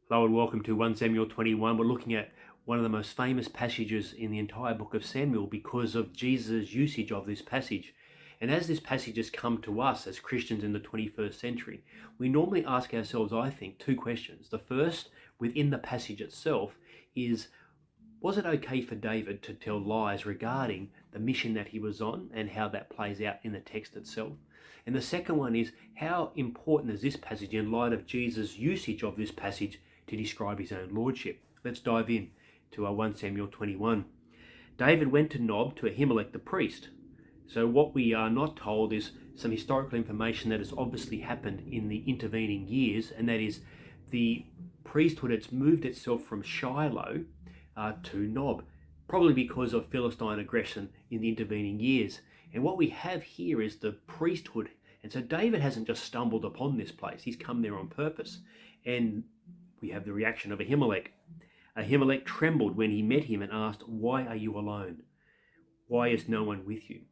Hello and welcome to 1 Samuel 21. We're looking at one of the most famous passages in the entire book of Samuel because of Jesus' usage of this passage. And as this passage has come to us as Christians in the 21st century, we normally ask ourselves, I think, two questions. The first, within the passage itself, is was it okay for David to tell lies regarding the mission that he was on and how that plays out in the text itself? And the second one is, how important is this passage in light of Jesus' usage of this passage to describe his own lordship? Let's dive in to 1 Samuel 21. David went to Nob to Ahimelech the priest. So what we are not told is some historical information that has obviously happened in the intervening years, and that is the priesthood has moved itself from Shiloh to Nob, probably because of Philistine aggression in the intervening years. And what we have here is the priesthood. And so David hasn't just stumbled upon this place, he's come there on purpose. And we have the reaction of Ahimelech. Ahimelech trembled when he met him and asked, "Why are you alone? Why is no one with you?"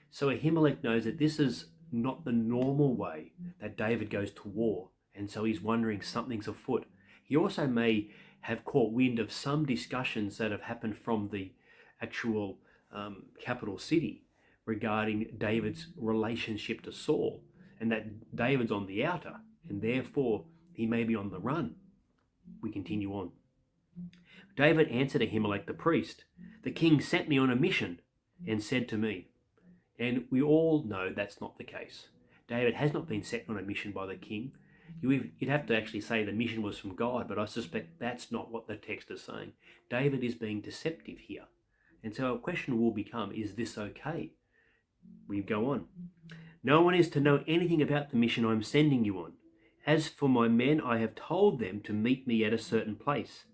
So Ahimelech knows that this is not the normal way that David goes to war. And so he's wondering something's afoot. He also may have caught wind of some discussions that have happened from the actual capital city regarding David's relationship to Saul, and that David's on the outer, and therefore he may be on the run. We continue on. David answered Ahimelech the priest, "The king sent me on a mission and said to me," and we all know that's not the case. David has not been sent on a mission by the king. You'd have to actually say the mission was from God, but I suspect that's not what the text is saying. David is being deceptive here. And so a question will become, is this okay? We go on. "No one is to know anything about the mission I'm sending you on. As for my men, I have told them to meet me at a certain place."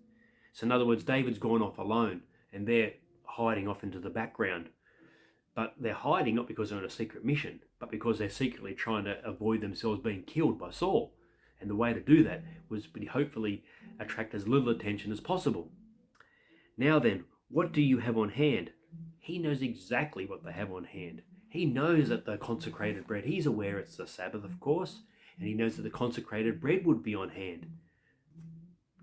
So in other words, David's gone off alone and they're hiding off into the background. But they're hiding not because they're on a secret mission, but because they're secretly trying to avoid themselves being killed by Saul. And the way to do that was to hopefully attract as little attention as possible. "Now then, what do you have on hand?" He knows exactly what they have on hand. He knows that the consecrated bread, he's aware it's the Sabbath, of course, and he knows that the consecrated bread would be on hand.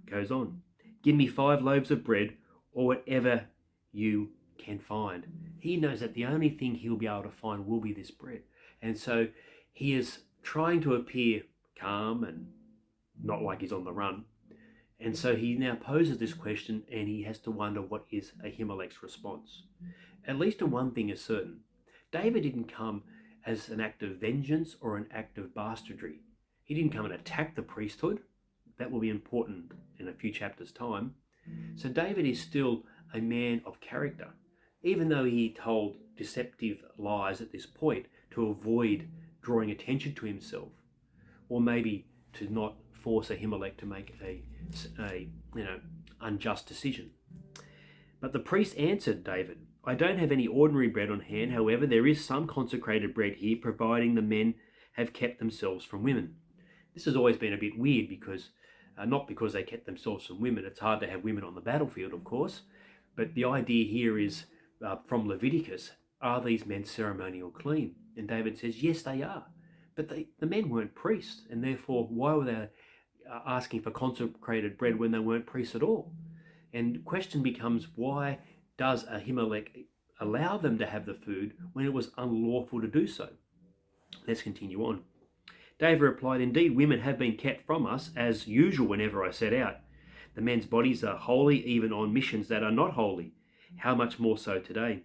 Goes on. "Give me 5 loaves of bread, or whatever you can find." He knows that the only thing he'll be able to find will be this bread. And so he is trying to appear calm and not like he's on the run. And so he now poses this question, and he has to wonder what is Ahimelech's response. At least one thing is certain. David didn't come as an act of vengeance or an act of bastardry. He didn't come and attack the priesthood. That will be important in a few chapters' time. So David is still a man of character, even though he told deceptive lies at this point to avoid drawing attention to himself, or maybe to not force Ahimelech to make a unjust decision. But the priest answered David, "I don't have any ordinary bread on hand. However, there is some consecrated bread here, providing the men have kept themselves from women." This has always been a bit weird because, not because they kept themselves from women. It's hard to have women on the battlefield, of course. But the idea here is from Leviticus, are these men ceremonial clean? And David says, yes, they are. But the men weren't priests, and therefore why were they asking for consecrated bread when they weren't priests at all? And the question becomes, why does Ahimelech allow them to have the food when it was unlawful to do so? Let's continue on. David replied, "Indeed, women have been kept from us, as usual whenever I set out. The men's bodies are holy even on missions that are not holy. How much more so today?"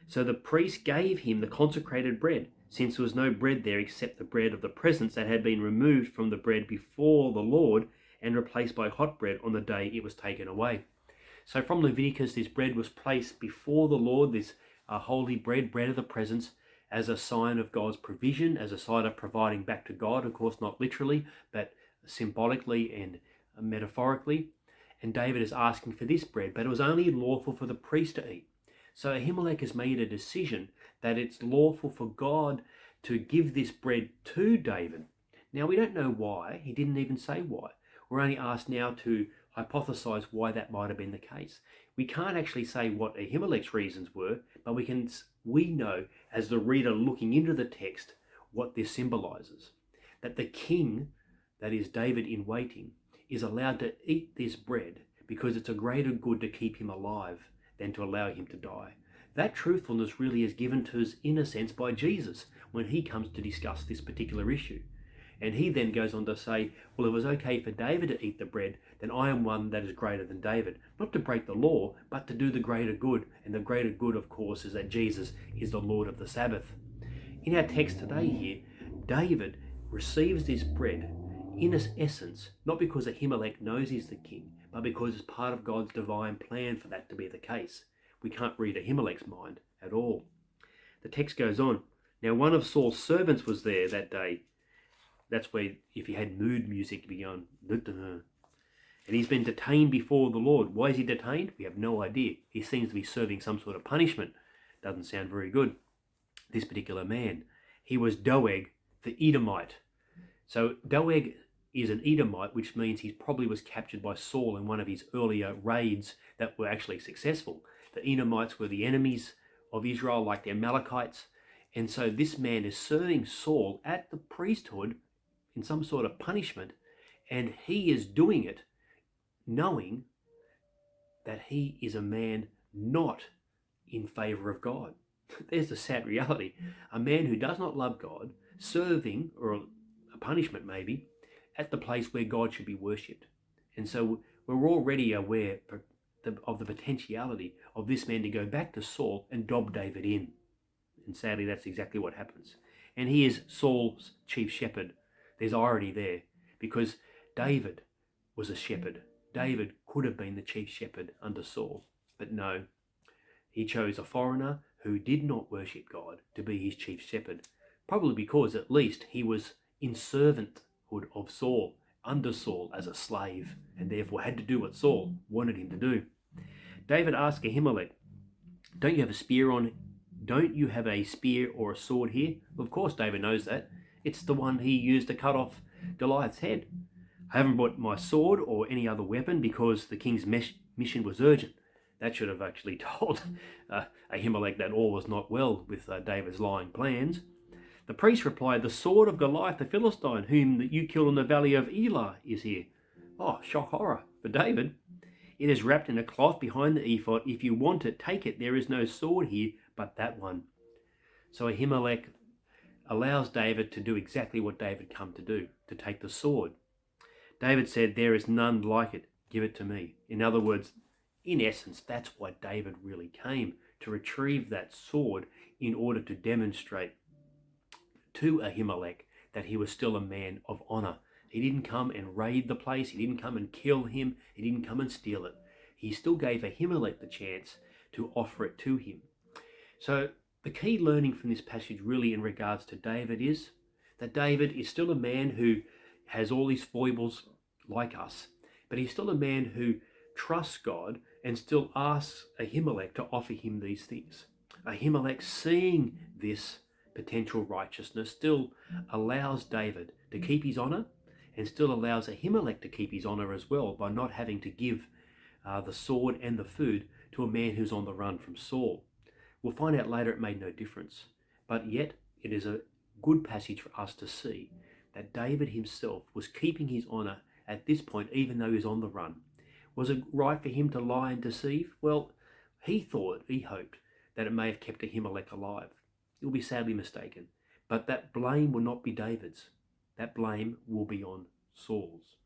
So the priest gave him the consecrated bread, since there was no bread there except the bread of the presence that had been removed from the bread before the Lord and replaced by hot bread on the day it was taken away. So from Leviticus, this bread was placed before the Lord, this holy bread, bread of the presence, as a sign of God's provision, as a sign of providing back to God, of course, not literally, but symbolically and metaphorically. And David is asking for this bread, but it was only lawful for the priest to eat. So Ahimelech has made a decision that it's lawful for God to give this bread to David. Now, we don't know why. He didn't even say why. We're only asked now to hypothesize why that might have been the case. We can't actually say what Ahimelech's reasons were, but we know as the reader looking into the text what this symbolizes. That the king, that is David in waiting, is allowed to eat this bread because it's a greater good to keep him alive than to allow him to die. That truthfulness really is given to us in a sense by Jesus when he comes to discuss this particular issue. And he then goes on to say, well, it was okay for David to eat the bread, then I am one that is greater than David. Not to break the law, but to do the greater good. And the greater good, of course, is that Jesus is the Lord of the Sabbath. In our text today here, David receives this bread in its essence, not because Ahimelech knows he's the king, but because it's part of God's divine plan for that to be the case. We can't read Ahimelech's mind at all. The text goes on. Now, one of Saul's servants was there that day. That's where, if he had mood music, to be going, and he's been detained before the Lord. Why is he detained? We have no idea. He seems to be serving some sort of punishment. Doesn't sound very good. This particular man, he was Doeg, the Edomite. So Doeg is an Edomite, which means he probably was captured by Saul in one of his earlier raids that were actually successful. The Edomites were the enemies of Israel, like the Amalekites. And so this man is serving Saul at the priesthood in some sort of punishment, and he is doing it knowing that he is a man not in favor of God. There's the sad reality. A man who does not love God, serving, or a punishment maybe, at the place where God should be worshipped. And so we're already aware of the potentiality of this man to go back to Saul and dob David in. And sadly, that's exactly what happens. And he is Saul's chief shepherd. There's irony there, because David was a shepherd. David could have been the chief shepherd under Saul, but no. He chose a foreigner who did not worship God to be his chief shepherd, probably because at least he was in servanthood of Saul, under Saul as a slave, and therefore had to do what Saul wanted him to do. David asked Ahimelech, don't you have a spear or a sword here? Of course, David knows that. It's the one he used to cut off Goliath's head. I haven't brought my sword or any other weapon because the king's mission was urgent. That should have actually told Ahimelech that all was not well with David's lying plans. The priest replied, the sword of Goliath the Philistine, whom you killed in the valley of Elah, is here. Oh, shock horror for David. It is wrapped in a cloth behind the ephod. If you want it, take it. There is no sword here but that one. So Ahimelech allows David to do exactly what David come to do, to take the sword. David said, there is none like it. Give it to me. In other words, in essence, that's why David really came, to retrieve that sword in order to demonstrate to Ahimelech that he was still a man of honor. He didn't come and raid the place. He didn't come and kill him. He didn't come and steal it. He still gave Ahimelech the chance to offer it to him. So the key learning from this passage really in regards to David is that David is still a man who has all his foibles like us, but he's still a man who trusts God and still asks Ahimelech to offer him these things. Ahimelech, seeing this potential righteousness, still allows David to keep his honor and still allows Ahimelech to keep his honor as well by not having to give the sword and the food to a man who's on the run from Saul. We'll find out later it made no difference, but yet it is a good passage for us to see that David himself was keeping his honor at this point, even though he was on the run. Was it right for him to lie and deceive? Well, he hoped that it may have kept Ahimelech alive. He'll be sadly mistaken, but that blame will not be David's. That blame will be on Saul's.